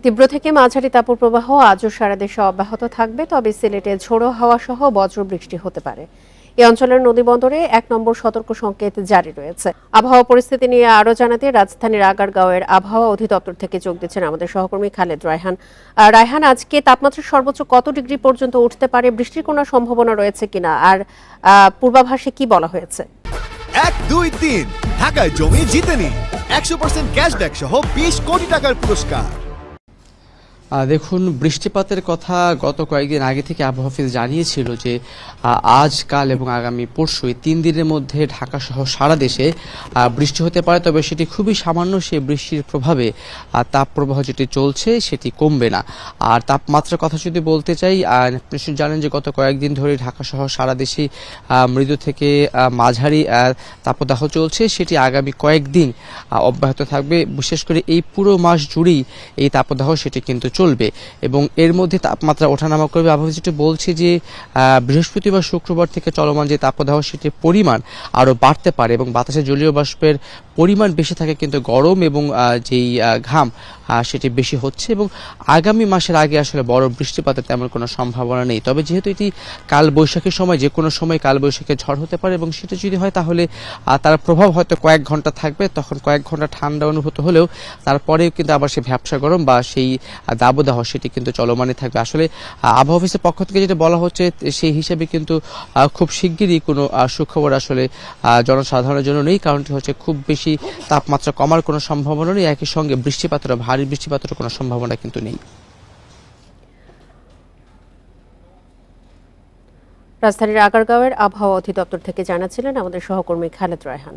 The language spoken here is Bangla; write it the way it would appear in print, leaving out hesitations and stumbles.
তীব্র থেকে মাঝারি তাপপ্রবাহ আজও সারা দেশে অব্যাহত থাকবে, তবে সিলেটে ঝোড়ো হাওয়া সহ বজ্র বৃষ্টি হতে পারে। এই অঞ্চলের নদীবন্দরে ১ নম্বর সতর্ক সংকেত জারি রয়েছে। আবহাওয়া পরিস্থিতি নিয়ে আরও জানাতে রাজধানীর আগারগাঁওয়ের আবহাওয়া অধিদপ্তর থেকে যোগ দিচ্ছেন আমাদের সহকর্মী খালেদ রায়হান। রায়হান, আজকে তাপমাত্রা সর্বোচ্চ কত ডিগ্রি পর্যন্ত উঠতে পারে, বৃষ্টির কোনো সম্ভাবনা রয়েছে কিনা, আর পূর্বাভাসে কি বলা হয়েছে? ১, ২, ৩ ঢাকায় জমি জিতে নিন ১০০% ক্যাশব্যাক সহ ২০ কোটি টাকার পুরস্কার। দেখুন, বৃষ্টিপাতের কথা গত কয়েকদিন আগে থেকে আবহাওয়া অফিস জানিয়েছিল যে আজ, কাল এবং আগামী পরশু এই ৩ দিনের মধ্যে ঢাকা সহ সারা দেশে বৃষ্টি হতে পারে, তবে সেটি খুবই সামান্য। সেই বৃষ্টির প্রভাবে তাপপ্রবাহ যেটি চলছে সেটি কমবে না। আর তাপমাত্রার কথা যদি বলতে চাই, নিশ্চয়ই জানেন যে গত কয়েকদিন ধরে ঢাকা সহ সারা দেশে মৃদু থেকে মাঝারি তাপদাহ চলছে, সেটি আগামী কয়েকদিন অব্যাহত থাকবে। বিশেষ করে এই পুরো মাস জুড়েই এই তাপদাহ সেটি কিন্তু চলবে এবং এর মধ্যে তাপমাত্রা ওঠানামা করবে। আবহাওয়া যেটি বলছে যে বৃহস্পতিবার শুক্রবার থেকে চলমান যে তাপদাহ সেটির পরিমাণ আরও বাড়তে পারে এবং বাতাসে জলীয় বাষ্পের পরিমাণ বেশি থাকে, কিন্তু গরম এবং যেই ঘাম সেটি বেশি হচ্ছে এবং আগামী মাসের আগে আসলে বড় বৃষ্টিপাতের তেমন কোনো সম্ভাবনা নেই। তবে যেহেতু এটি কাল বৈশাখীর সময়, যে কোনো সময় কাল বৈশাখী ঝড় হতে পারে এবং সেটা যদি হয় তাহলে তার প্রভাব হয়তো কয়েক ঘন্টা থাকবে। তখন কয়েক ঘন্টা ঠান্ডা অনুভূত হলেও তারপরেও কিন্তু আবার সেই ভ্যাপসা গরম বা সেই দাবদাহ সেটি কিন্তু চলমানই থাকবে। আসলে আবহাওয়া অফিসের পক্ষ থেকে যেটা বলা হচ্ছে সেই হিসাবে কিন্তু খুব শিগগিরই কোনো সুখবর আসলে জনসাধারণের জন্য নেই। কারণটি হচ্ছে খুব বেশি তাপমাত্রা কমার কোনো সম্ভাবনা নেই, একই সঙ্গে বৃষ্টিপাতের, ভারী বৃষ্টিপাতের কোনো সম্ভাবনা কিন্তু নেই। রাজধানীর আগারগাঁওয়ের আবহাওয়া অধিদপ্তর থেকে জানাচ্ছিলেন আমাদের সহকর্মী খালেদ রায়হান।